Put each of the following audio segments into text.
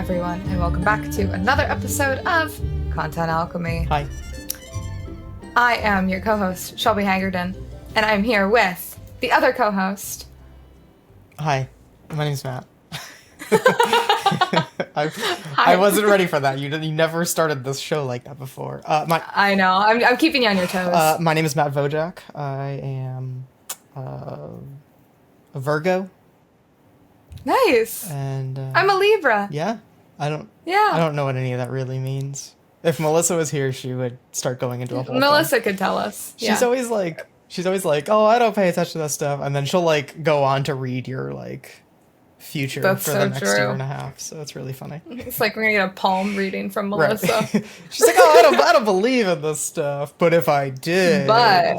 everyone, and welcome back to another episode of Content Alchemy. Hi. I am your co-host, Shelby Hagerdon, and I'm here with the other co-host. Hi, my name's Matt. I wasn't ready for that. You never started this show like that before. I know. I'm keeping you on your toes. My name is Matt Vojacek. I am a Virgo. Nice. And I'm a Libra. Yeah. I don't know what any of that really means. If Melissa was here, she would start going into a whole Melissa thing. could tell us. She's always like, oh, I don't pay attention to that stuff, and then she'll like go on to read your like future That's for so the next true. year and a half. So it's really funny. It's like we're gonna get a palm reading from Melissa. Right. She's like, oh, I don't believe in this stuff, but if I did, But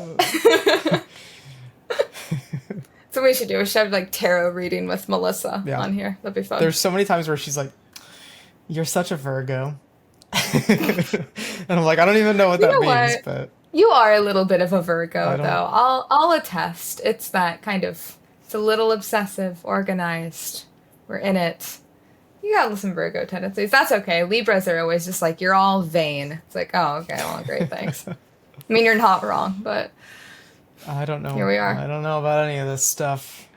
so we should do. We should have like tarot reading with Melissa on here. That'd be fun. There's so many times where she's like, "You're such a Virgo," and I'm like, I don't even know what that means, but you are a little bit of a Virgo, though. I'll attest. It's that kind of. It's a little obsessive, organized. We're in it. You got some Virgo tendencies. That's okay. Libras are always just like, you're all vain. It's like, oh, okay, well, great, thanks. I mean, you're not wrong, but I don't know. Here we are. I don't know about any of this stuff.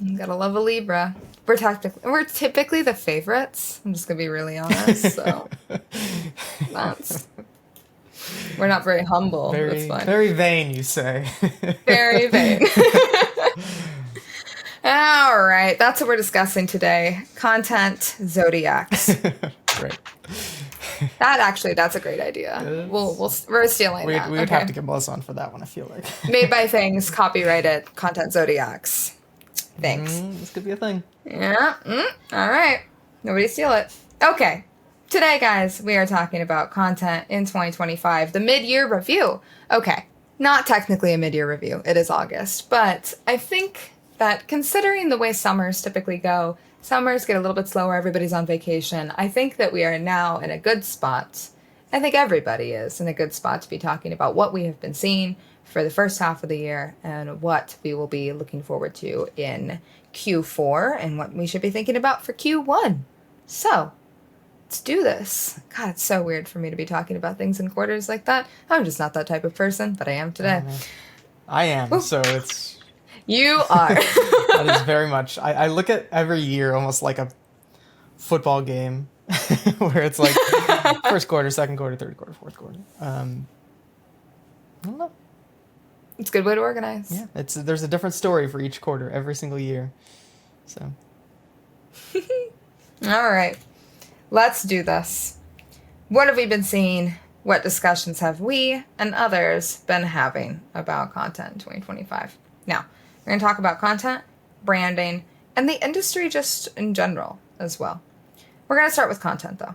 You gotta love a Libra. We're typically the favorites. I'm just gonna be really honest. So we're not very humble. That's fine. Very vain, you say. Very vain. All right, that's what we're discussing today. Content zodiacs. Right. That's a great idea. We're stealing that. We would have to get Melissa on for that one, I feel like. Made by Things, copyrighted, content zodiacs. Thanks. This could be a thing. Yeah. All right. Nobody steal it. Okay. Today, guys, we are talking about content in 2025, the mid-year review. Okay. Not technically a mid-year review. It is August. But I think that considering the way summers typically go, summers get a little bit slower, everybody's on vacation. I think that we are now in a good spot. I think everybody is in a good spot to be talking about what we have been seeing for the first half of the year and what we will be looking forward to in Q4 and what we should be thinking about for Q1. So, let's do this. God, it's so weird for me to be talking about things in quarters like that. I'm just not that type of person, but I am today. I am, Ooh. so it's... You are. That is very much... I look at every year almost like a football game where it's like first quarter, second quarter, third quarter, fourth quarter. I don't know. It's a good way to organize. Yeah, there's a different story for each quarter every single year. So. All right. Let's do this. What have we been seeing? What discussions have we and others been having about content in 2025? Now, we're going to talk about content, branding, and the industry just in general as well. We're going to start with content, though.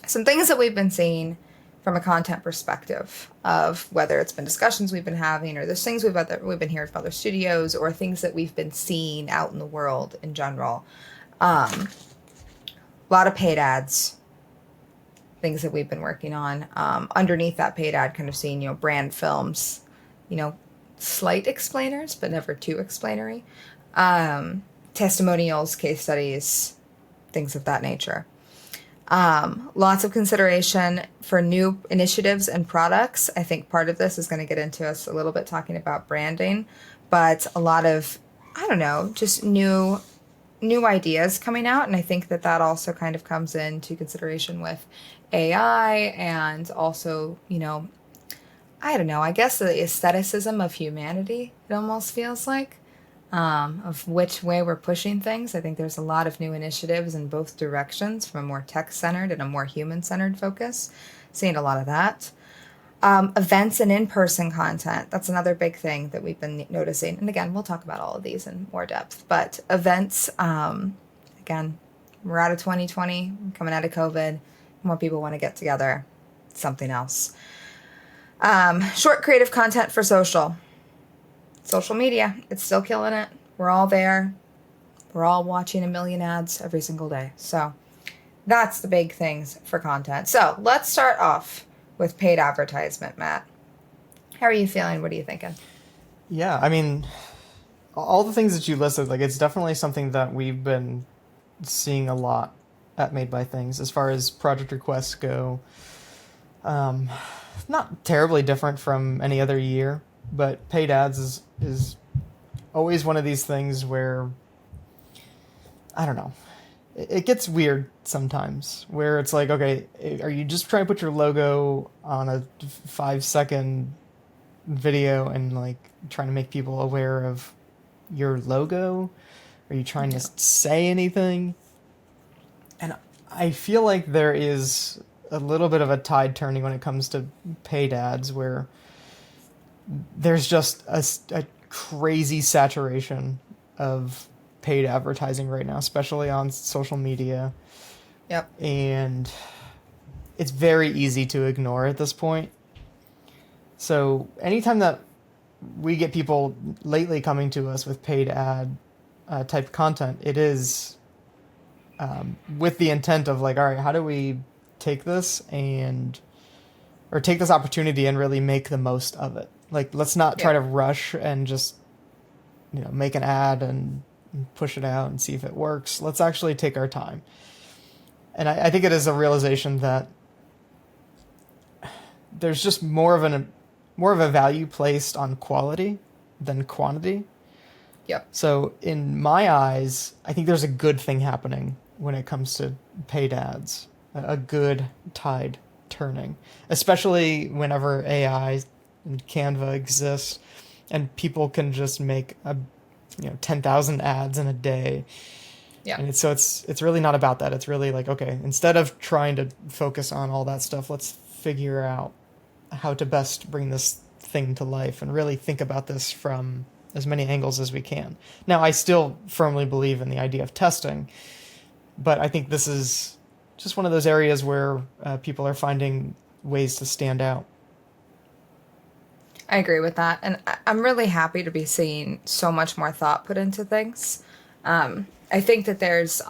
Some things that we've been seeing from a content perspective of whether it's been discussions we've been having or there's things we've been hearing from other studios or things that we've been seeing out in the world in general. A lot of paid ads, things that we've been working on. Underneath that paid ad, kind of seeing, brand films, slight explainers, but never too explanatory. Testimonials, case studies, things of that nature. Lots of consideration for new initiatives and products. I think part of this is going to get into us a little bit talking about branding, but a lot of, just new ideas coming out. And I think that also kind of comes into consideration with AI and also, I guess the aestheticism of humanity, it almost feels like, of which way we're pushing things. I think there's a lot of new initiatives in both directions from a more tech-centered and a more human-centered focus. Seeing a lot of that. Events and in-person content. That's another big thing that we've been noticing. And again, we'll talk about all of these in more depth. But events, again, we're out of 2020, coming out of COVID. More people want to get together. Something else. Short creative content for social media. It's still killing it. We're all there. We're all watching a million ads every single day. So that's the big things for content. So let's start off with paid advertisement, Matt. How are you feeling? What are you thinking? Yeah, I mean, all the things that you listed, like, it's definitely something that we've been seeing a lot at Made by Things as far as project requests go. Not terribly different from any other year, but paid ads is always one of these things where, I don't know, it gets weird sometimes, where it's like, okay, are you just trying to put your logo on a 5-second video and like trying to make people aware of your logo? Are you trying to say anything? And I feel like there is a little bit of a tide turning when it comes to paid ads, where there's just a crazy saturation of paid advertising right now, especially on social media. Yep. And it's very easy to ignore at this point. So anytime that we get people lately coming to us with paid ad type content, it is with the intent of like, all right, how do we take this or take this opportunity and really make the most of it? Like, let's not try to rush and just, make an ad and push it out and see if it works. Let's actually take our time. And I think it is a realization that there's just more of a value placed on quality than quantity. Yep. So in my eyes, I think there's a good thing happening when it comes to paid ads, a good tide turning, especially whenever AI and Canva exists and people can just make 10,000 ads in a day. Yeah. And it's really not about that. It's really like, okay, instead of trying to focus on all that stuff, let's figure out how to best bring this thing to life and really think about this from as many angles as we can. Now, I still firmly believe in the idea of testing, but I think this is just one of those areas where people are finding ways to stand out. I agree with that. And I'm really happy to be seeing so much more thought put into things. I think that there's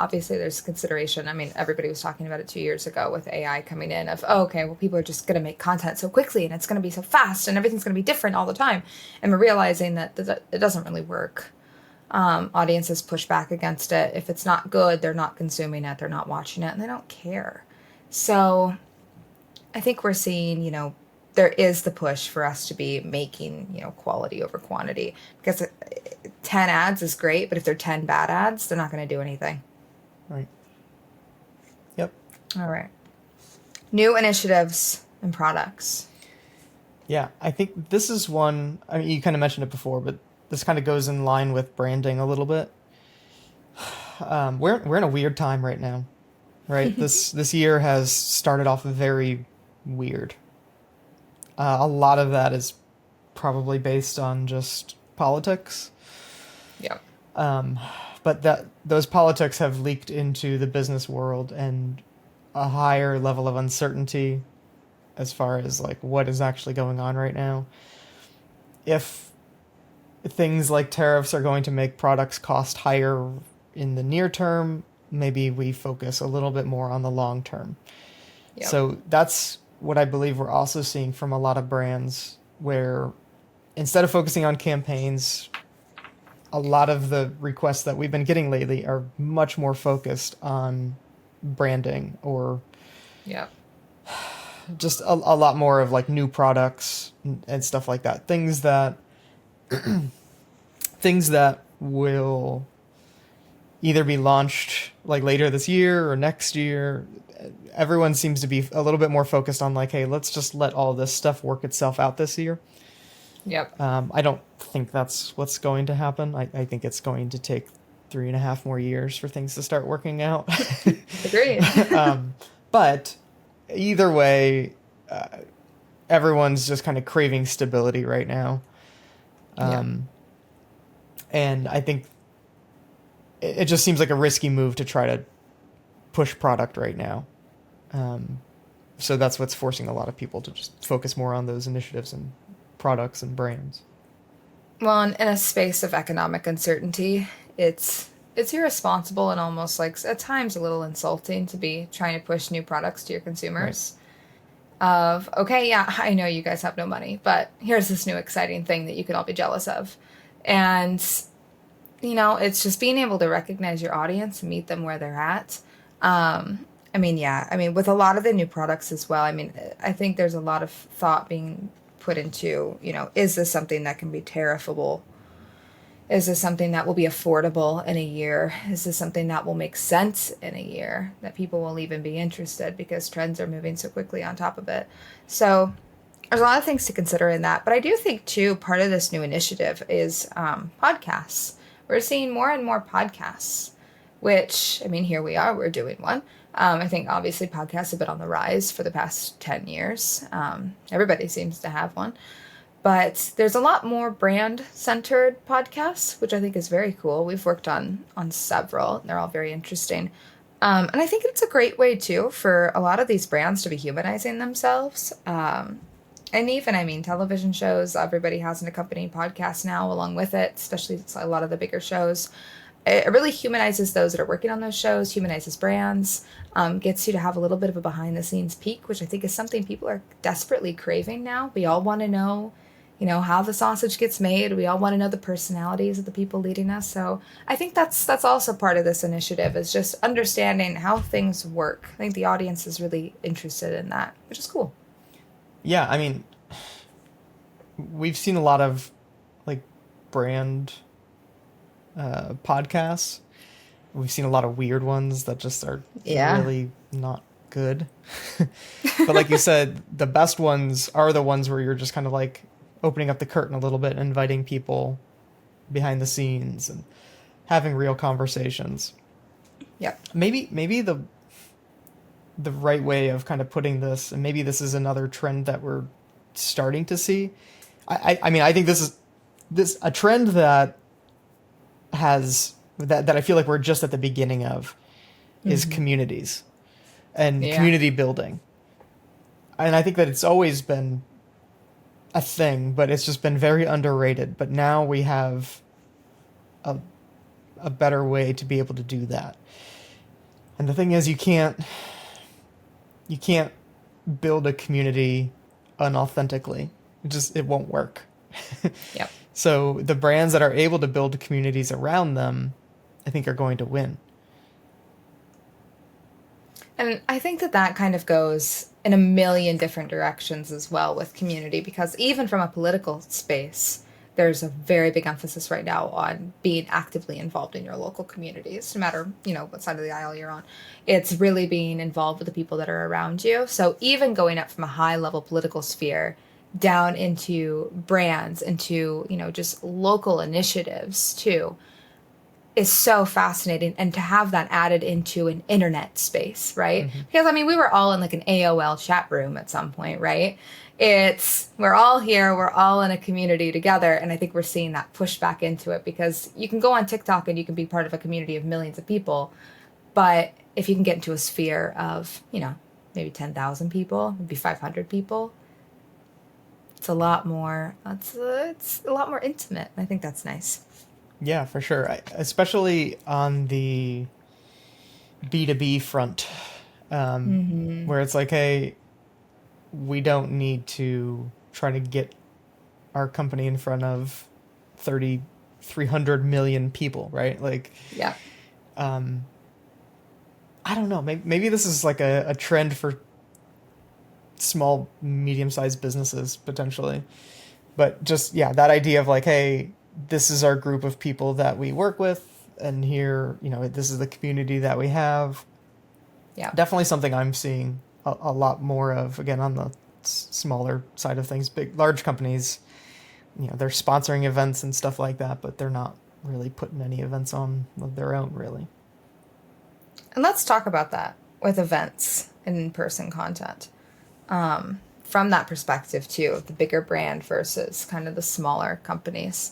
consideration. I mean, everybody was talking about it 2 years ago with AI coming in of, okay, well, people are just going to make content so quickly and it's going to be so fast and everything's going to be different all the time. And we're realizing that it doesn't really work. Audiences push back against it. If it's not good, they're not consuming it, they're not watching it, and they don't care. So I think we're seeing, there is the push for us to be making, quality over quantity, because 10 ads is great, but if they're 10 bad ads, they're not going to do anything. Right. Yep. All right. New initiatives and products. Yeah, I think this is one, I mean, you kind of mentioned it before, but this kind of goes in line with branding a little bit. We're in a weird time right now, right? This year has started off very weird. A lot of that is probably based on just politics. Yeah. But those politics have leaked into the business world, and a higher level of uncertainty as far as like what is actually going on right now. If things like tariffs are going to make products cost higher in the near term, maybe we focus a little bit more on the long term. Yep. So that's what I believe we're also seeing from a lot of brands, where instead of focusing on campaigns, a lot of the requests that we've been getting lately are much more focused on branding or just a lot more of like new products and stuff like that. Things that will either be launched like later this year or next year. Everyone seems to be a little bit more focused on like, hey, let's just let all this stuff work itself out this year. Yep. I don't think that's what's going to happen. I think it's going to take 3.5 more years for things to start working out. Agreed. But either way, everyone's just kind of craving stability right now. And I think it just seems like a risky move to try to push product right now. So that's what's forcing a lot of people to just focus more on those initiatives and products and brands. Well, in a space of economic uncertainty, it's irresponsible and almost like at times a little insulting to be trying to push new products to your consumers. Right. Okay, yeah, I know you guys have no money, but here's this new exciting thing that you can all be jealous of. And, it's just being able to recognize your audience and meet them where they're at. I mean, yeah, I mean, with a lot of the new products as well, I mean, I think there's a lot of thought being put into, is this something that can be tariffable? Is this something that will be affordable in a year? Is this something that will make sense in a year, that people will even be interested because trends are moving so quickly on top of it? So there's a lot of things to consider in that. But I do think, too, part of this new initiative is podcasts. We're seeing more and more podcasts, which, I mean, here we are, we're doing one. I think obviously podcasts have been on the rise for the past 10 years. Everybody seems to have one. But there's a lot more brand-centered podcasts, which I think is very cool. We've worked on several. And they're all very interesting. And I think it's a great way, too, for a lot of these brands to be humanizing themselves. And even, I mean, television shows, everybody has an accompanying podcast now along with it, especially a lot of the bigger shows. It really humanizes those that are working on those shows, humanizes brands, gets you to have a little bit of a behind-the-scenes peek, which I think is something people are desperately craving now. We all want to know, how the sausage gets made. We all want to know the personalities of the people leading us. So I think that's also part of this initiative, is just understanding how things work. I think the audience is really interested in that, which is cool. Yeah, I mean, we've seen a lot of like brand podcasts. We've seen a lot of weird ones that just are really not good. But like you said, the best ones are the ones where you're just kind of like opening up the curtain a little bit and inviting people behind the scenes and having real conversations. Yeah. Maybe the right way of kind of putting this, and maybe this is another trend that we're starting to see. I mean, I think this is a trend that I feel like we're just at the beginning of, is communities and community building. And I think that it's always been a thing, but it's just been very underrated. But now we have a better way to be able to do that. And the thing is, you can't build a community unauthentically. It won't work. Yep. So the brands that are able to build communities around them, I think, are going to win. And I think that kind of goes in a million different directions as well with community, because even from a political space, there's a very big emphasis right now on being actively involved in your local communities, no matter, what side of the aisle you're on. It's really being involved with the people that are around you. So even going up from a high level political sphere down into brands, into, just local initiatives too, is so fascinating. And to have that added into an internet space, right? Mm-hmm. Because, I mean, we were all in like an AOL chat room at some point, right? We're all here, we're all in a community together. And I think we're seeing that push back into it, because you can go on TikTok and you can be part of a community of millions of people. But if you can get into a sphere of, maybe 10,000 people, maybe 500 people, it's a lot more, it's a lot more intimate. I think that's nice. Yeah, for sure. Especially on the B2B front, where it's like, hey, we don't need to try to get our company in front of 300 million people, right? Like, yeah. I don't know. Maybe this is like a trend for small, medium-sized businesses, potentially. But just, that idea of like, hey, this is our group of people that we work with, and here, this is the community that we have. Yeah. Definitely something I'm seeing a lot more of, again, on the smaller side of things. Large companies, they're sponsoring events and stuff like that, but they're not really putting any events on of their own, really. And let's talk about that with events and in-person content. From that perspective, too, the bigger brand versus kind of the smaller companies.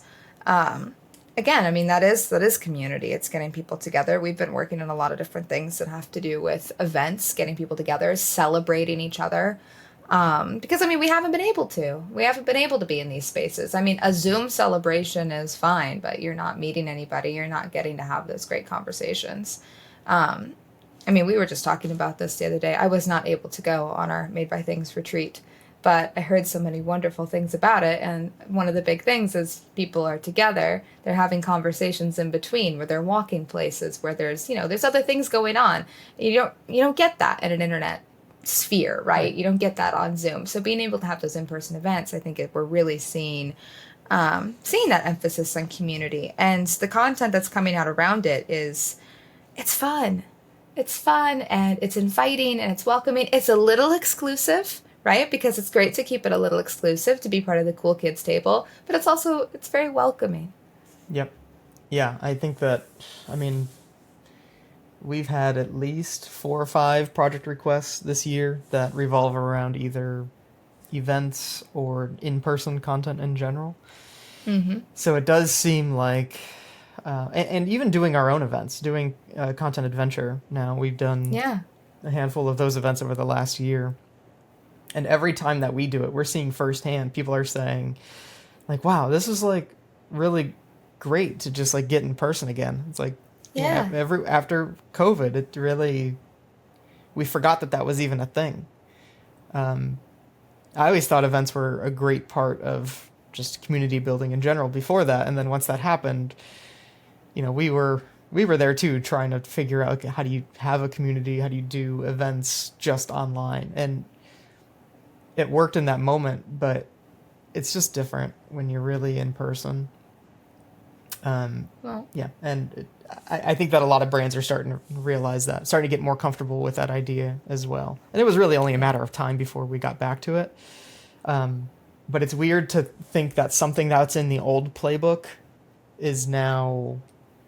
Again, I mean, that is community. It's getting people together. We've been working on a lot of different things that have to do with events, getting people together, celebrating each other. Because, I mean, we haven't been able to. We haven't been able to be in these spaces. I mean, a Zoom celebration is fine, but you're not meeting anybody. You're not getting to have those great conversations. I mean, we were just talking about this the other day. I was not able to go on our Made by Things retreat but I heard so many wonderful things about it. And one of the big things is people are together, they're having conversations in between where they're walking places where there's, there's other things going on. You don't get that in an internet sphere, right? Right. You don't get that on Zoom. So being able to have those in-person events, I think we're really seeing that emphasis on community, and the content that's coming out around it is it's fun. It's fun and it's inviting and it's welcoming. It's a little exclusive, right? Because it's great to keep it a little exclusive to be part of the cool kids table, but it's very welcoming. Yep. Yeah, I think that, I mean, we've had at least 4 or 5 project requests this year that revolve around either events or in-person content in general. Mm-hmm. So it does seem like, and even doing our own events, doing content adventure now, we've done Yeah. a handful of those events over the last year. And every time that we do it, we're seeing firsthand, people are saying, like, wow, this is like really great to just like get in person again. It's like, Yeah. after COVID, it really, we forgot that that was even a thing. I always thought events were a great part of just community building in general before that. And then once that happened, we were there too, trying to figure out, okay, how do you have a community? How do you do events just online? And it worked in that moment, but it's just different when you're really in person. Well, Yeah, and I think that a lot of brands are starting to realize that, starting to get more comfortable with that idea as well. And it was really only a matter of time before we got back to it. But it's weird to think that something that's in the old playbook is now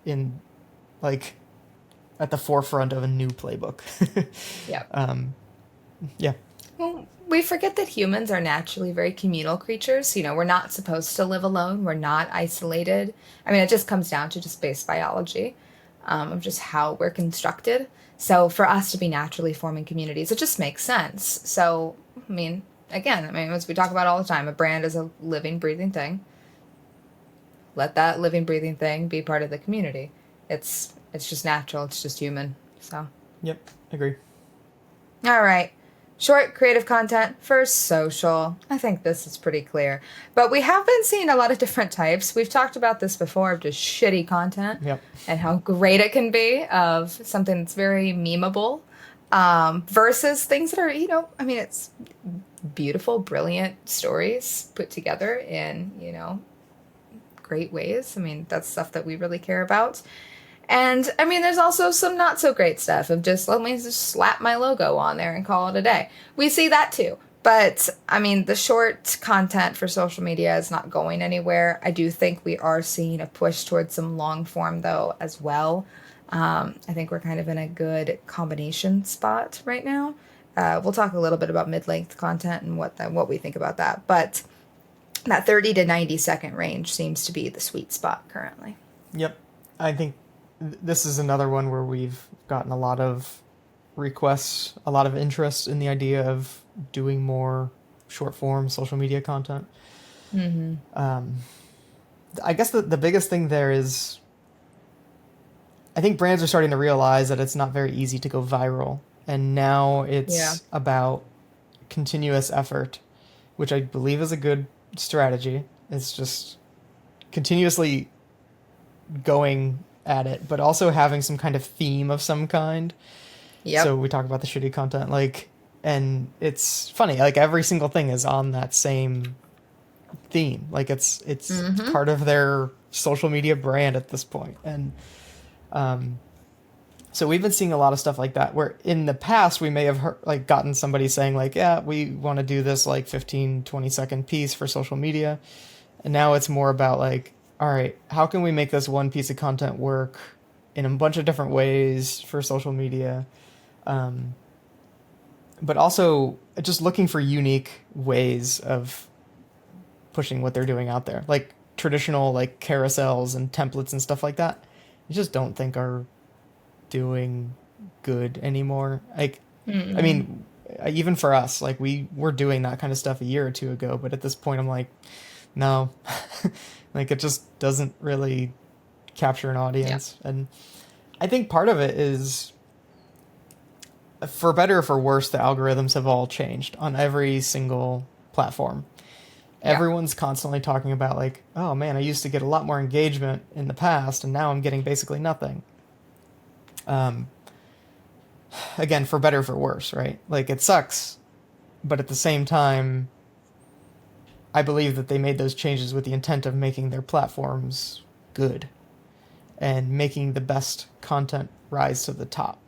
in, like, at the forefront of a new playbook. yeah. Yeah. Well, we forget that humans are naturally very communal creatures. We're not supposed to live alone. We're not isolated. I mean, it just comes down to just base biology, of just how we're constructed. So for us to be naturally forming communities, it just makes sense. So, as we talk about all the time, a brand is a living, breathing thing. Let that living, breathing thing be part of the community. It's just natural. It's just human. So. Yep. Agree. All right. Short creative content for social. I think this is pretty clear. But we have been seeing a lot of different types. We've talked about this before of just shitty content. Yep. And how great it can be of something that's very memeable, versus things that are, it's beautiful, brilliant stories put together in, great ways. That's stuff that we really care about. And there's also some not so great stuff of just, let me just slap my logo on there and call it a day. We see that too. But the short content for social media is not going anywhere. I do think we are seeing a push towards some long form though as well. I think we're kind of in a good combination spot right now. We'll talk a little bit about mid-length content and what we think about that. But that 30 to 90 second range seems to be the sweet spot currently. Yep. I think this is another one where we've gotten a lot of requests, a lot of interest in the idea of doing more short form social media content. Mm-hmm. I guess the biggest thing there is, I think brands are starting to realize that it's not very easy to go viral. And now it's about continuous effort, which I believe is a good strategy. It's just continuously going at it, but also having some kind of theme of some kind. Yep. So we talk about the shitty content, and it's funny, every single thing is on that same theme. It's Mm-hmm. part of their social media brand at this point. And so we've been seeing a lot of stuff like that, where in the past we may have heard, gotten somebody saying yeah, we want to do this 15-20 second piece for social media. And now it's more about all right, how can we make this one piece of content work in a bunch of different ways for social media? But also just looking for unique ways of pushing what they're doing out there. Traditional carousels and templates and stuff like that, I just don't think are doing good anymore. Even for us, we were doing that kind of stuff a year or two ago, but at this point I'm no. It just doesn't really capture an audience. Yeah. And I think part of it is, for better or for worse, the algorithms have all changed on every single platform. Yeah. Everyone's constantly talking about like, oh man, I used to get a lot more engagement in the past, and now I'm getting basically nothing. Again, for better or for worse, right? Like, it sucks, but at the same time, I believe that they made those changes with the intent of making their platforms good and making the best content rise to the top,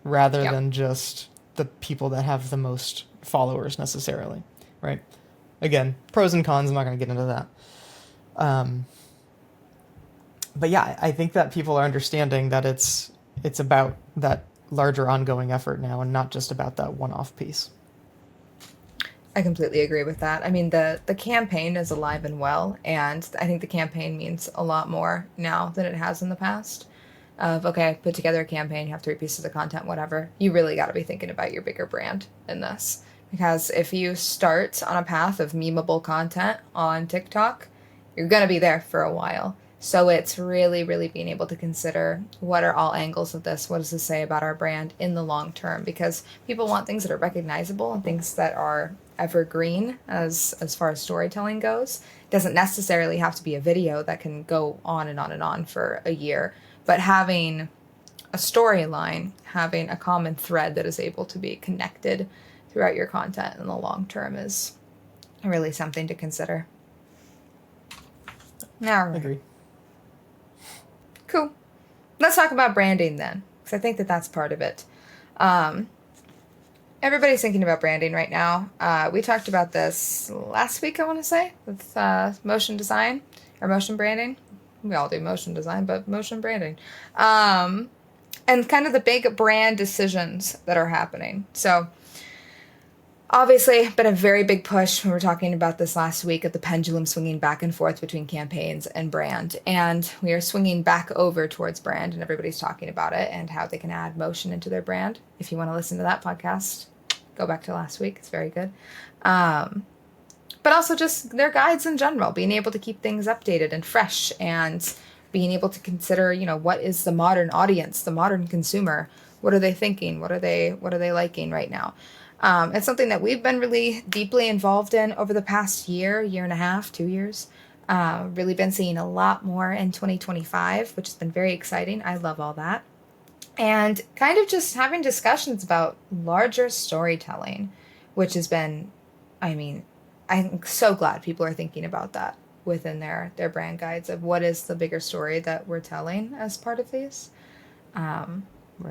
rather Yep. than just the people that have the most followers necessarily, right? Again, pros and cons. I'm not going to get into that. But yeah, I think that people are understanding that it's about that larger ongoing effort now, and not just about that one-off piece. I completely agree with that. I mean, the campaign is alive and well, and I think the campaign means a lot more now than it has in the past. Of, okay, put together a campaign, you have 3 pieces of content, whatever. You really got to be thinking about your bigger brand in this. Because if you start on a path of memeable content on TikTok, you're going to be there for a while. So it's really, really being able to consider what are all angles of this? What does this say about our brand in the long term? Because people want things that are recognizable and things that are evergreen as far as storytelling goes. It doesn't necessarily have to be a video that can go on and on and on for a year. But having a storyline, having a common thread that is able to be connected throughout your content in the long term is really something to consider. All right. Agree. Cool. Let's talk about branding then, because I think that that's part of it. Everybody's thinking about branding right now. We talked about this last week, I want to say, with motion design or motion branding. We all do motion design, but motion branding. And kind of the big brand decisions that are happening. So obviously, been a very big push. We were talking about this last week of the pendulum swinging back and forth between campaigns and brand. And we are swinging back over towards brand, and everybody's talking about it and how they can add motion into their brand. If you want to listen to that podcast, go back to last week. It's very good. But also just their guides in general, being able to keep things updated and fresh, and being able to consider, what is the modern audience, the modern consumer? What are they thinking? What are they liking right now? It's something that we've been really deeply involved in over the past year and a half, 2 years. Really been seeing a lot more in 2025, which has been very exciting. I love all that. And kind of just having discussions about larger storytelling, which has been, I'm so glad people are thinking about that within their brand guides of what is the bigger story that we're telling as part of these. Right.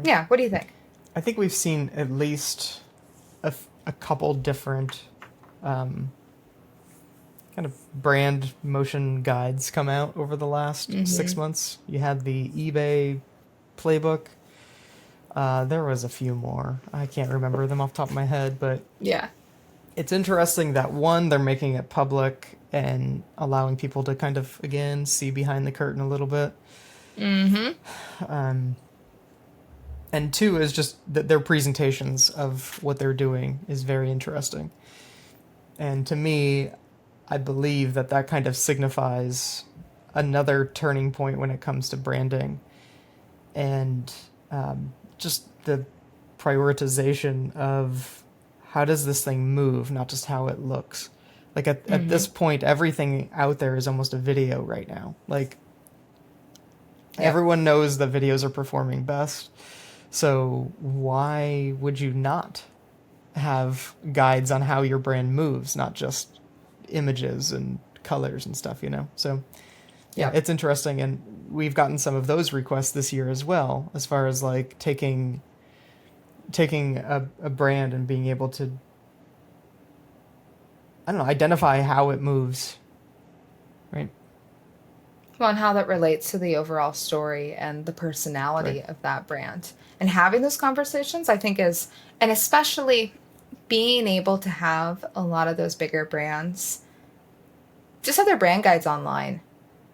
Yeah, what do you think? I think we've seen at least a couple different kind of brand motion guides come out over the last 6 months. You had the eBay playbook. There was a few more. I can't remember them off the top of my head, but Yeah. it's interesting that, one, they're making it public and allowing people to kind of, again, see behind the curtain a little bit. And 2 is just that their presentations of what they're doing is very interesting. And to me, I believe that kind of signifies another turning point when it comes to branding. And just the prioritization of how does this thing move, not just how it looks. Like at this point, everything out there is almost a video right now. Like, everyone knows that videos are performing best. So why would you not have guides on how your brand moves, not just images and colors and stuff, So yeah, it's interesting. And we've gotten some of those requests this year as well, as far as like taking a brand and being able to, I don't know, identify how it moves, right? Well, and how that relates to the overall story and the personality of that brand. And having those conversations, I think and especially being able to have a lot of those bigger brands just have their brand guides online,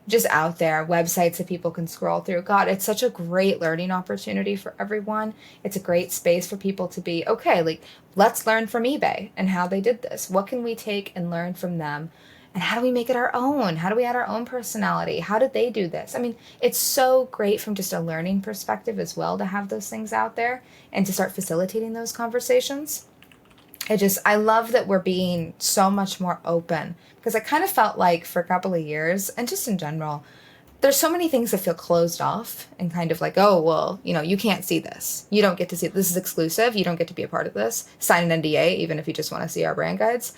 just out there, websites that people can scroll through. God, it's such a great learning opportunity for everyone. It's a great space for people to be, okay, like, let's learn from eBay and how they did this. What can we take and learn from them? And how do we make it our own? How do we add our own personality? How did they do this? It's so great from just a learning perspective as well to have those things out there and to start facilitating those conversations. I love that we're being so much more open, because I kind of felt like for a couple of years, and just in general, there's so many things that feel closed off and kind of like, oh, well, you can't see this. You don't get to see it. This is exclusive. You don't get to be a part of this. Sign an NDA, even if you just want to see our brand guides.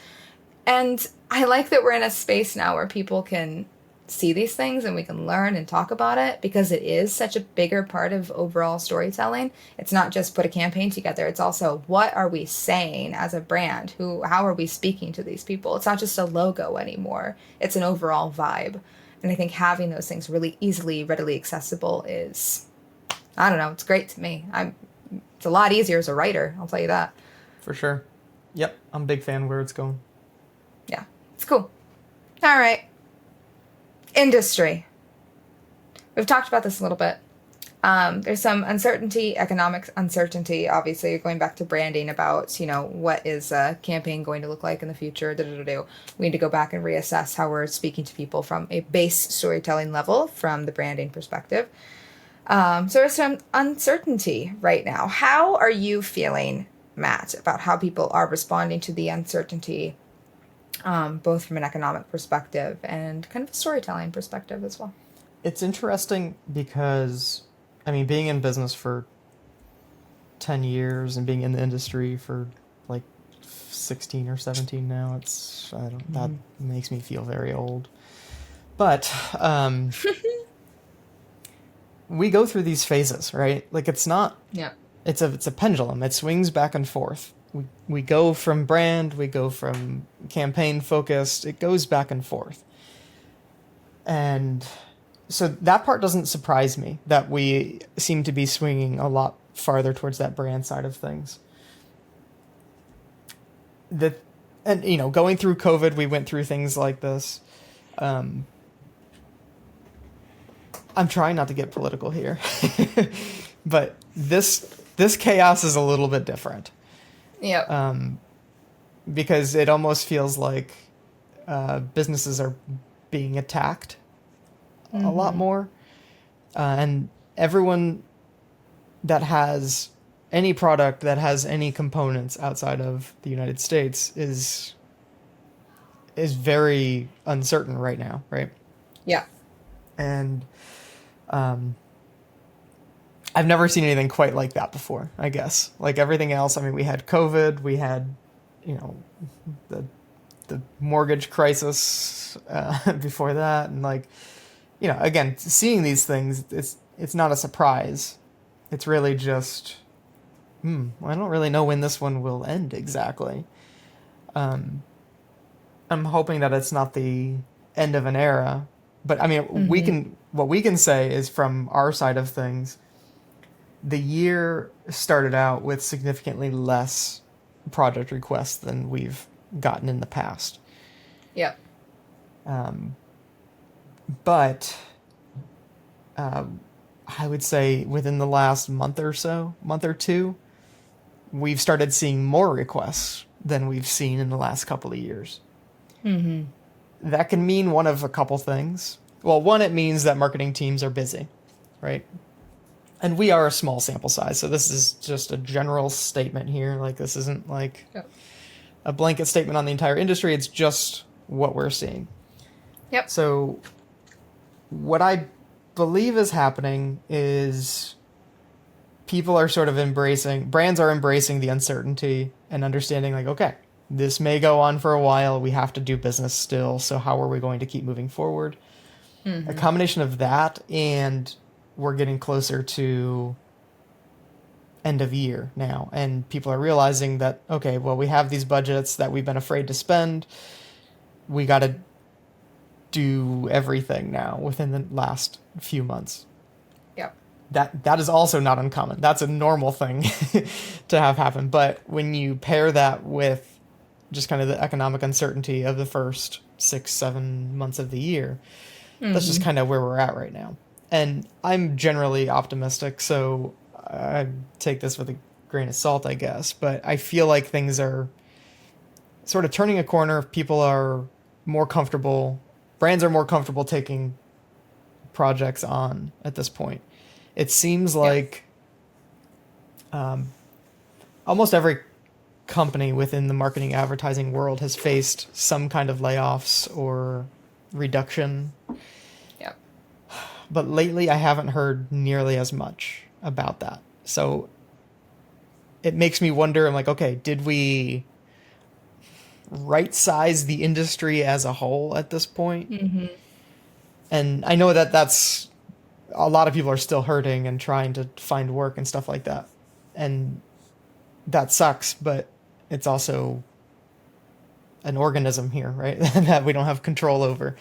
And I like that we're in a space now where people can see these things and we can learn and talk about it, because it is such a bigger part of overall storytelling. It's not just put a campaign together. It's also, what are we saying as a brand? How are we speaking to these people? It's not just a logo anymore. It's an overall vibe. And I think having those things really easily, readily accessible is, I don't know, it's great to me. It's a lot easier as a writer, I'll tell you that. For sure. Yep, I'm a big fan where it's going. Yeah, it's cool. All right. Industry. We've talked about this a little bit. There's some uncertainty, economic uncertainty. Obviously, you're going back to branding about, what is a campaign going to look like in the future. We need to go back and reassess how we're speaking to people from a base storytelling level from the branding perspective. So there's some uncertainty right now. How are you feeling, Matt, about how people are responding to the uncertainty, both from an economic perspective and kind of a storytelling perspective as well? It's interesting because, being in business for 10 years and being in the industry for like 16 or 17 now, that makes me feel very old. But we go through these phases, right? Like, it's not, Yeah. it's a pendulum. It swings back and forth. We go from brand, we go from campaign focused, it goes back and forth. And so that part doesn't surprise me, that we seem to be swinging a lot farther towards that brand side of things. Going through COVID, we went through things like this. I'm trying not to get political here, but this chaos is a little bit different. Yeah. Because it almost feels like businesses are being attacked a lot more. And everyone that has any product that has any components outside of the United States is very uncertain right now, right? Yeah. And I've never seen anything quite like that before, I guess. Like everything else, we had COVID, we had, the mortgage crisis before that, and again, seeing these things, it's not a surprise. It's really just, I don't really know when this one will end exactly. I'm hoping that it's not the end of an era, but what we can say is, from our side of things, the year started out with significantly less project requests than we've gotten in the past. Yeah. But I would say within the last month or two, we've started seeing more requests than we've seen in the last couple of years. Mm-hmm. That can mean one of a couple things. Well, one, it means that marketing teams are busy, right? And we are a small sample size, so this is just a general statement here. Like, this isn't like a blanket statement on the entire industry. It's just what we're seeing. Yep. So what I believe is happening is people are sort of brands are embracing the uncertainty and understanding, like, okay, this may go on for a while. We have to do business still. So how are we going to keep moving forward? Mm-hmm. A combination of that, and we're getting closer to end of year now, and people are realizing that, okay, well, we have these budgets that we've been afraid to spend. We got to do everything now within the last few months. Yep. That is also not uncommon. That's a normal thing to have happen. But when you pair that with just kind of the economic uncertainty of the first 6-7 months of the year, that's just kind of where we're at right now. And I'm generally optimistic, so I take this with a grain of salt, I guess. But I feel like things are sort of turning a corner. People are more comfortable. Brands are more comfortable taking projects on at this point. It seems like almost every company within the marketing advertising world has faced some kind of layoffs or reduction. Yep. But lately I haven't heard nearly as much about that. So it makes me wonder, I'm like, okay, did we right size the industry as a whole at this point? Mm-hmm. And I know that that's a lot of people are still hurting and trying to find work and stuff like that. And that sucks, but it's also an organism here, right? That we don't have control over.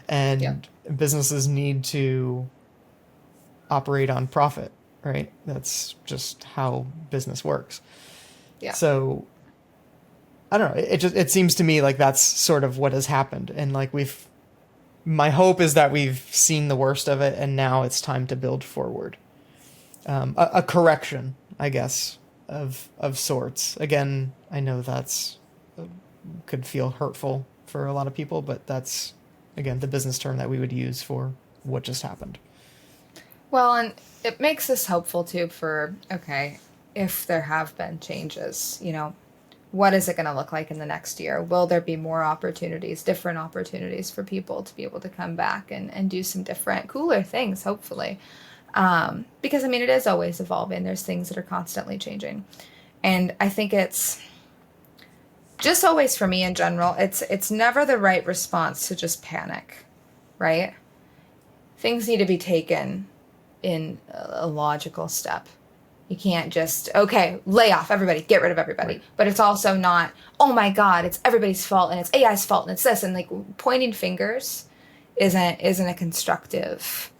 And businesses need to operate on profit, right? That's just how business works. Yeah. So I don't know. It seems to me like that's sort of what has happened. And like my hope is that we've seen the worst of it and now it's time to build forward. A correction, I guess, of sorts. Again, I know that's could feel hurtful for a lot of people, but that's, again, the business term that we would use for what just happened. Well, and it makes us hopeful too for, okay, if there have been changes, what is it going to look like in the next year? Will there be more opportunities, different opportunities for people to be able to come back and do some different, cooler things, hopefully? Because, it is always evolving. There's things that are constantly changing. And I think it's just always, for me in general, it's never the right response to just panic, right? Things need to be taken in a logical step. You can't just, okay, lay off everybody, get rid of everybody. Right. But it's also not, oh my God, it's everybody's fault and it's AI's fault and it's this. And like pointing fingers isn't a constructive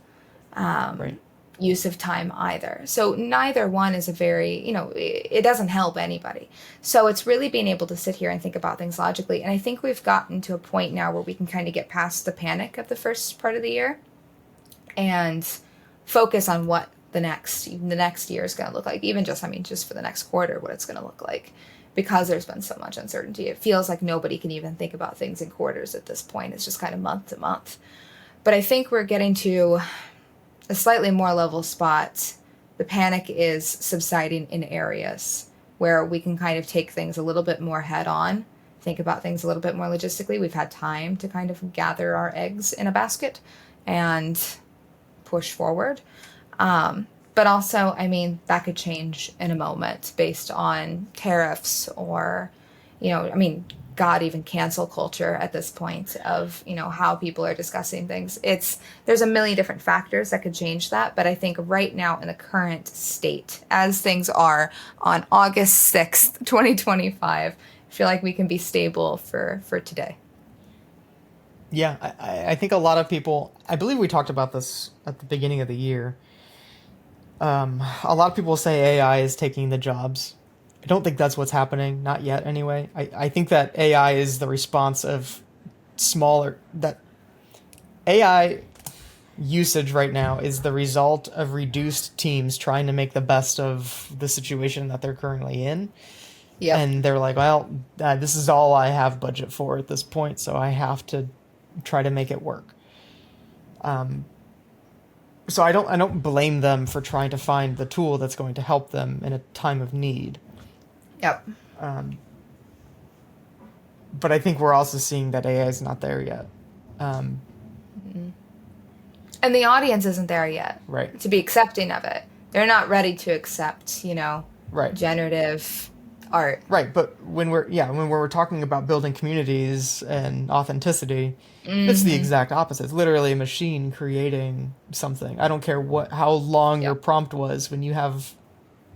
use of time either. So neither one is a very, it doesn't help anybody. So it's really being able to sit here and think about things logically. And I think we've gotten to a point now where we can kind of get past the panic of the first part of the year and focus on what the next year is going to look like. Even just for the next quarter, what it's going to look like, because there's been so much uncertainty. It feels like nobody can even think about things in quarters at this point. It's just kind of month to month. But I think we're getting to a slightly more level spot. The panic is subsiding in areas where we can kind of take things a little bit more head on, think about things a little bit more logistically. We've had time to kind of gather our eggs in a basket and push forward. But also, that could change in a moment based on tariffs or, God, even cancel culture at this point of, how people are discussing things. There's a million different factors that could change that. But I think right now in the current state, as things are on August 6th, 2025, I feel like we can be stable for today. Yeah, I think a lot of people, I believe we talked about this at the beginning of the year. A lot of people say AI is taking the jobs. I don't think that's what's happening, not yet anyway. I think that AI is the response of that AI usage right now is the result of reduced teams trying to make the best of the situation that they're currently in. Yeah. And they're like, well, this is all I have budget for at this point, so I have to try to make it work. So I don't blame them for trying to find the tool that's going to help them in a time of need. Yep. But I think we're also seeing that AI is not there yet. And the audience isn't there yet. Right. To be accepting of it. They're not ready to accept, right. generative art. Right, but when we're talking about building communities and authenticity, it's the exact opposite. It's literally a machine creating something. I don't care how long your prompt was. When you have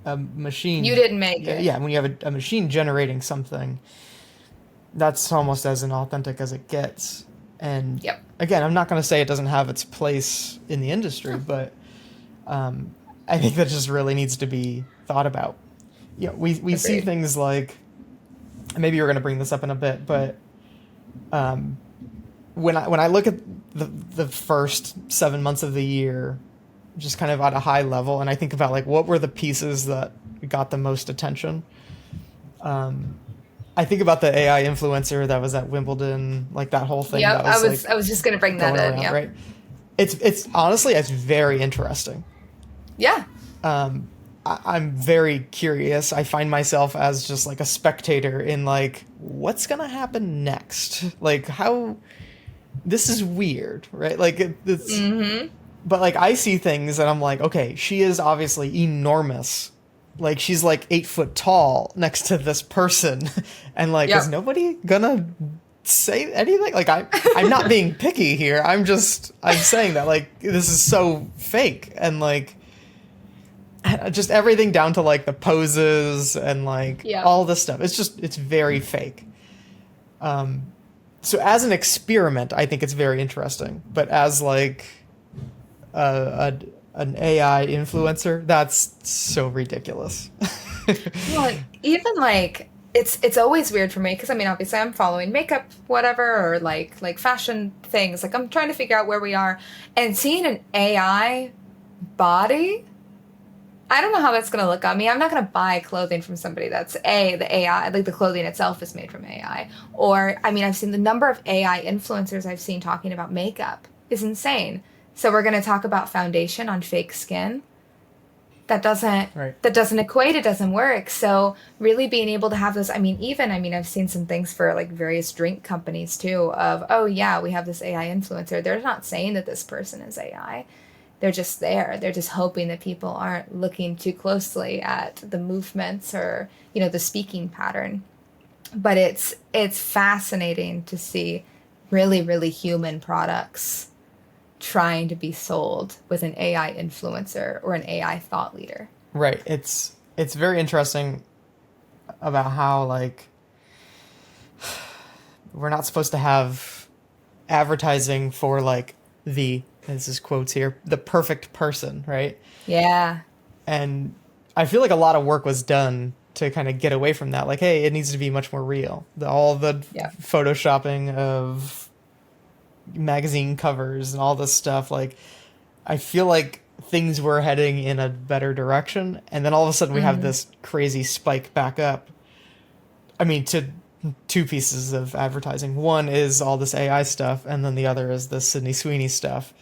a machine, you didn't make it. Yeah, when you have a machine generating something, that's almost as inauthentic as it gets. And again, I'm not going to say it doesn't have its place in the industry, but I think that just really needs to be thought about. Yeah, we see things like, maybe you're going to bring this up in a bit, but when I look at the first 7 months of the year, just kind of at a high level, and I think about like what were the pieces that got the most attention. I think about the AI influencer that was at Wimbledon, like that whole thing. Yeah, I was just going to bring that in. Yeah, right. It's honestly, it's very interesting. Yeah. I'm very curious. I find myself as just like a spectator in like, what's gonna happen next? Like, how this is weird, right? Like it's, but like I see things and I'm like, okay, she is obviously enormous. Like she's like 8 foot tall next to this person, and like, is Yep. nobody gonna say anything? Like I'm not being picky here. I'm saying that like this is so fake and like just everything down to like the poses and like Yep. all this stuff. It's very fake. So as an experiment, I think it's very interesting. But as like an AI influencer, that's so ridiculous. Well, even like it's always weird for me because I mean, obviously, I'm following makeup, whatever, or like fashion things. Like I'm trying to figure out where we are, and seeing an AI body. I don't know how that's going to look on me. I'm not going to buy clothing from somebody that's the AI, like the clothing itself is made from AI. Or, I mean, I've seen the number of AI influencers I've seen talking about makeup is insane. So we're going to talk about foundation on fake skin. That doesn't Right. that doesn't equate. It doesn't work. So really being able to have those. I mean, I've seen some things for like various drink companies too. Of oh yeah, we have this AI influencer. They're not saying that this person is AI. They're just there. They're just hoping that people aren't looking too closely at the movements or the speaking pattern. But it's fascinating to see really really human products trying to be sold with an AI influencer or an AI thought leader. Right. It's very interesting about how like we're not supposed to have advertising for like this is quotes here, the perfect person, right? Yeah. And I feel like a lot of work was done to kind of get away from that. Like, hey, it needs to be much more real. All the Yeah. photoshopping of magazine covers and all this stuff. Like, I feel like things were heading in a better direction. And then all of a sudden we have this crazy spike back up. I mean, to two pieces of advertising. One is all this AI stuff, and then the other is the Sydney Sweeney stuff.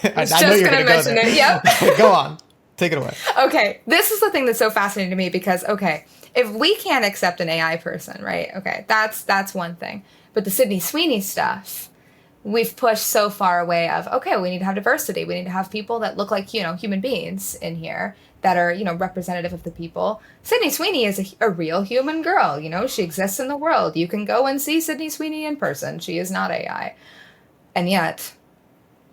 I know you're going to go there. Yep. Go on. Take it away. Okay, this is the thing that's so fascinating to me because, okay, if we can't accept an AI person, right? Okay, that's one thing. But the Sydney Sweeney stuff, we've pushed so far away of, okay, we need to have diversity. We need to have people that look like, human beings in here that are, representative of the people. Sydney Sweeney is a real human girl. She exists in the world. You can go and see Sydney Sweeney in person. She is not AI. And yet,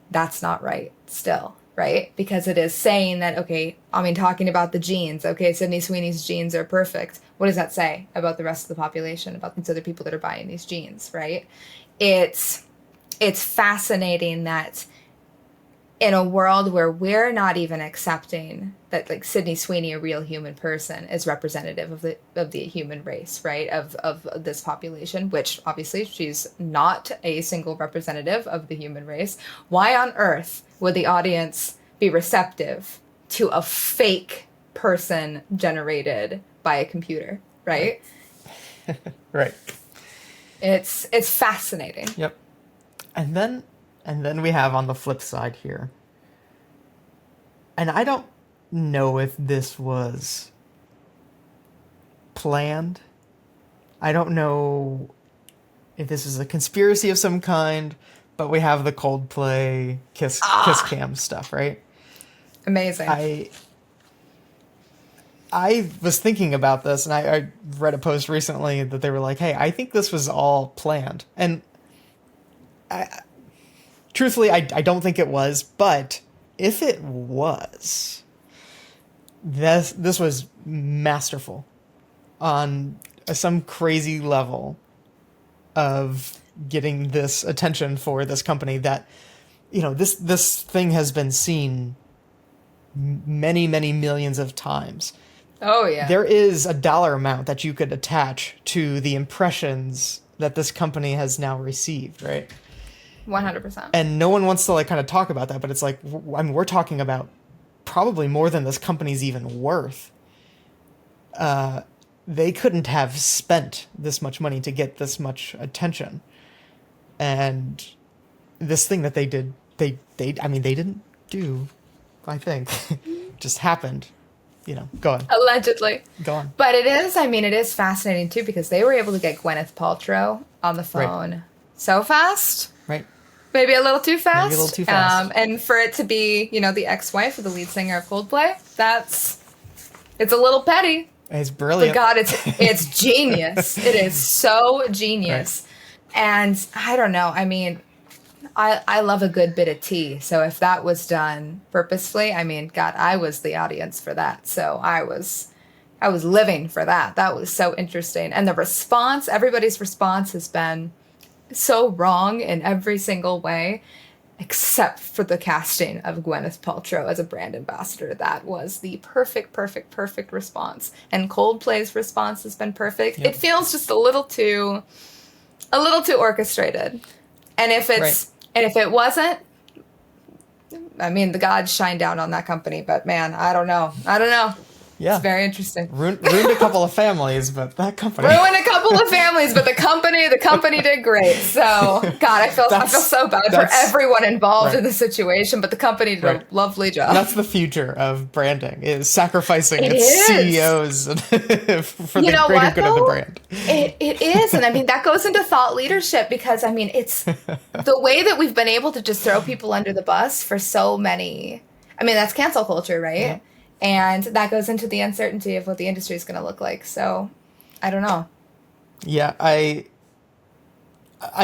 that's not right still. Right? Because it is saying that, okay, I mean, talking about the genes, okay, Sydney Sweeney's genes are perfect. What does that say about the rest of the population, about these other people that are buying these genes, right? It's fascinating that in a world where we're not even accepting that like Sydney Sweeney, a real human person, is representative of the human race, right? Of this population, which obviously she's not a single representative of the human race. Why on earth would the audience be receptive to a fake person generated by a computer, right? Right. It's fascinating. Yep. And then we have on the flip side here. And I don't know if this was planned. I don't know if this is a conspiracy of some kind, but we have the Coldplay kiss cam stuff, right? Amazing. I was thinking about this, and I read a post recently that they were like, hey, I think this was all planned. And truthfully, I don't think it was, but if it was, this was masterful on some crazy level of getting this attention for this company that, this thing has been seen many, many millions of times. Oh, yeah. There is a dollar amount that you could attach to the impressions that this company has now received, right? 100%. And no one wants to like kind of talk about that, but it's like, I mean, we're talking about probably more than this company's even worth. They couldn't have spent this much money to get this much attention. And this thing that they did, they didn't do, I think, just happened. go on. Allegedly. Go on. But it is fascinating too, because they were able to get Gwyneth Paltrow on the phone so fast. Right. Maybe a little too fast. Maybe a little too fast. And for it to be, the ex-wife of the lead singer of Coldplay, it's a little petty. It's brilliant. But God, it's genius. It is so genius. Right. And I don't know. I mean, I love a good bit of tea. So if that was done purposefully, I mean, God, I was the audience for that. So I was living for that. That was so interesting. And the response, everybody's response has been so wrong in every single way, except for the casting of Gwyneth Paltrow as a brand ambassador. That was the perfect response. And Coldplay's response has been perfect. Yep. It feels just a little too orchestrated. And if it wasn't, I mean, the gods shine down on that company, but man, I don't know. Yeah. It's very interesting. Ruined a couple of families, but that company. Ruined a couple of families, but the company did great. So, God, I feel so bad for everyone involved in the situation, but the company did a lovely job. That's the future of branding, is sacrificing its CEOs for the greater good of the brand. It is. And I mean, that goes into thought leadership, because I mean, it's the way that we've been able to just throw people under the bus for so many. I mean, that's cancel culture, right? Yeah. And that goes into the uncertainty of what the industry is going to look like. So, I don't know. Yeah, I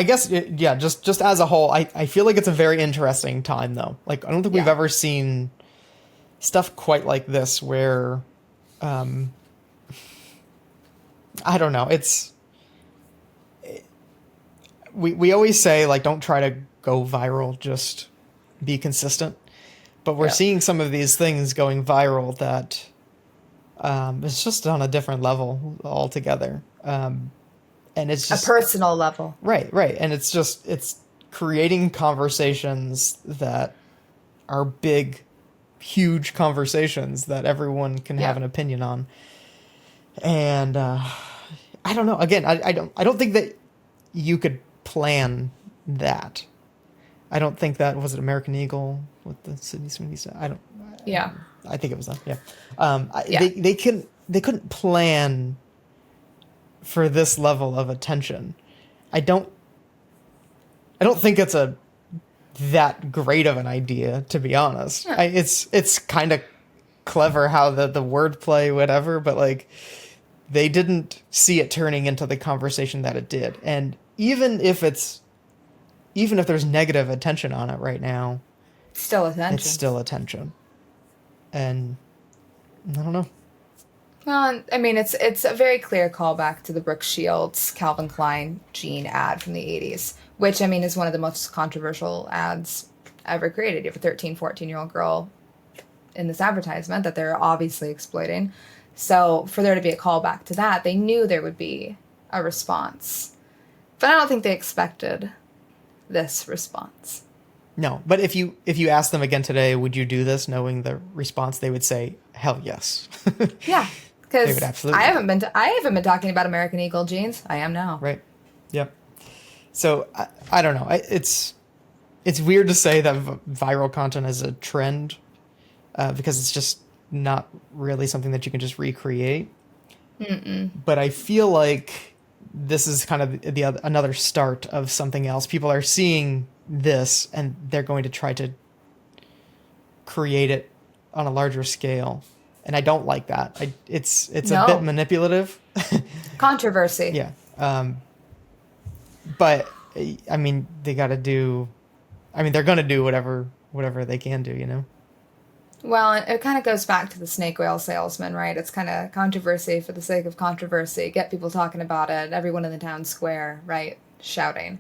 guess, just as a whole, I feel like it's a very interesting time, though. Like, I don't think we've ever seen stuff quite like this where, I don't know, we always say, like, don't try to go viral, just be consistent. But we're seeing some of these things going viral that it's just on a different level altogether. And it's just a personal level. Right. And it's creating conversations that are big, huge conversations that everyone can have an opinion on. And I don't know. Again, I don't think that you could plan that. I don't think that was it American Eagle with the Sydney Sweeney stuff. I think it was that. Yeah. They couldn't plan for this level of attention. I don't think it's that great of an idea, to be honest. Yeah. It's kind of clever how the wordplay, whatever, but like they didn't see it turning into the conversation that it did. And even if there's negative attention on it right now, it's still attention. And I don't know. Well, I mean, it's a very clear callback to the Brooke Shields, Calvin Klein jean ad from the 80s, which, I mean, is one of the most controversial ads ever created. You have a 13, 14-year-old girl in this advertisement that they're obviously exploiting. So for there to be a callback to that, they knew there would be a response. But I don't think they expected this response. No, but if you ask them again today, would you do this, knowing the response, they would say, hell yes. Yeah, because I haven't been talking about American Eagle jeans. I am now. Right. Yep. So I don't know. It's weird to say that viral content is a trend because it's just not really something that you can just recreate. Mm-mm. But I feel like this is kind of another start of something else. People are seeing this and they're going to try to create it on a larger scale. And I don't like that. It's a bit manipulative. Controversy. Yeah. But I mean, they're going to do whatever they can do, you know? Well, it kind of goes back to the snake oil salesman, right? It's kind of controversy for the sake of controversy. Get people talking about it. Everyone in the town square, right? Shouting.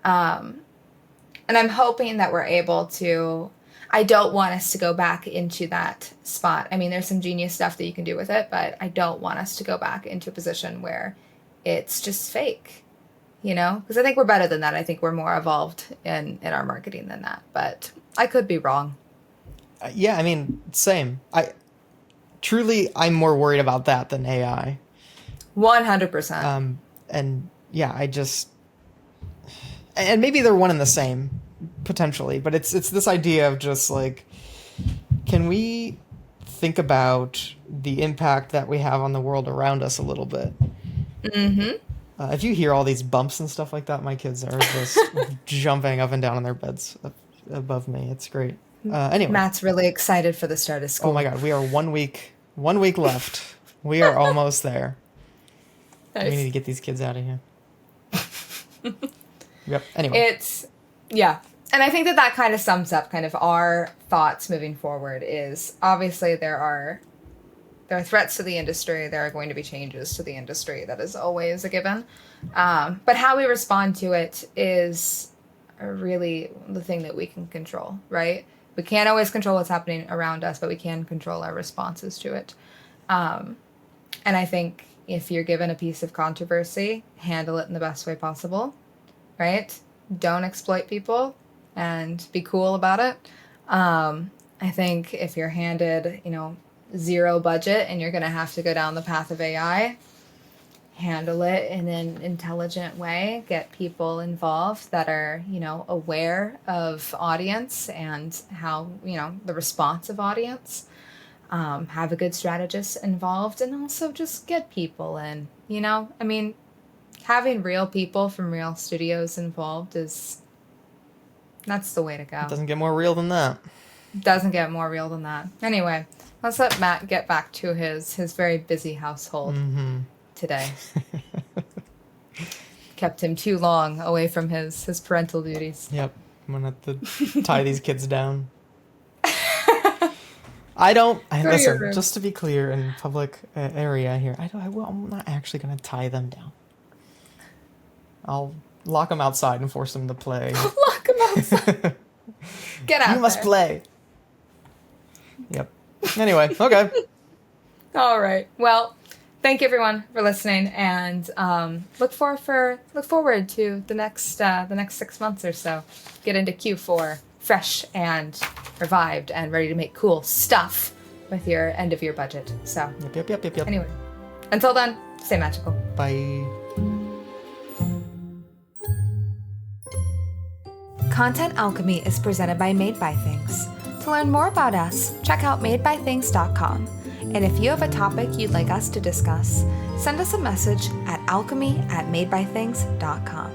And I'm hoping that we're able to... I don't want us to go back into that spot. I mean, there's some genius stuff that you can do with it, but I don't want us to go back into a position where it's just fake, you know? Because I think we're better than that. I think we're more evolved in our marketing than that. But I could be wrong. Yeah, I mean, same. I'm more worried about that than AI. 100%. And yeah, and maybe they're one and the same, potentially, but it's this idea of just like, can we think about the impact that we have on the world around us a little bit. Mm-hmm. If you hear all these bumps and stuff like that, my kids are just jumping up and down in their beds above me. It's great. Anyway. Matt's really excited for the start of school. Oh my God, we are 1 week left. We are almost there. Nice. We need to get these kids out of here. Yep. Anyway. And I think that kind of sums up kind of our thoughts moving forward is obviously there are threats to the industry. There are going to be changes to the industry. That is always a given. But how we respond to it is really the thing that we can control, right? We can't always control what's happening around us, but we can control our responses to it. And I think if you're given a piece of controversy, handle it in the best way possible, right? Don't exploit people and be cool about it. I think if you're handed, zero budget and you're going to have to go down the path of AI, handle it in an intelligent way, get people involved that are, aware of audience and how, the response of audience, have a good strategist involved, and also just get people in, having real people from real studios involved that's the way to go. It doesn't get more real than that. Doesn't get more real than that. Anyway, let's let Matt get back to his very busy household today. Kept him too long away from his parental duties. Yep. I'm going to have to tie these kids down. Listen, just to be clear in public area here, I'm not actually going to tie them down. I'll lock them outside and force them to play. Lock them outside. Get out. You must play. Yep. Anyway, okay. All right. Well, thank you everyone for listening, and look forward to the next 6 months or so. Get into Q4 fresh and revived and ready to make cool stuff with your end of year budget. So Yep. Anyway, until then, stay magical. Bye. Content Alchemy is presented by Made by Things. To learn more about us, check out madebythings.com. And if you have a topic you'd like us to discuss, send us a message at alchemy@madebythings.com.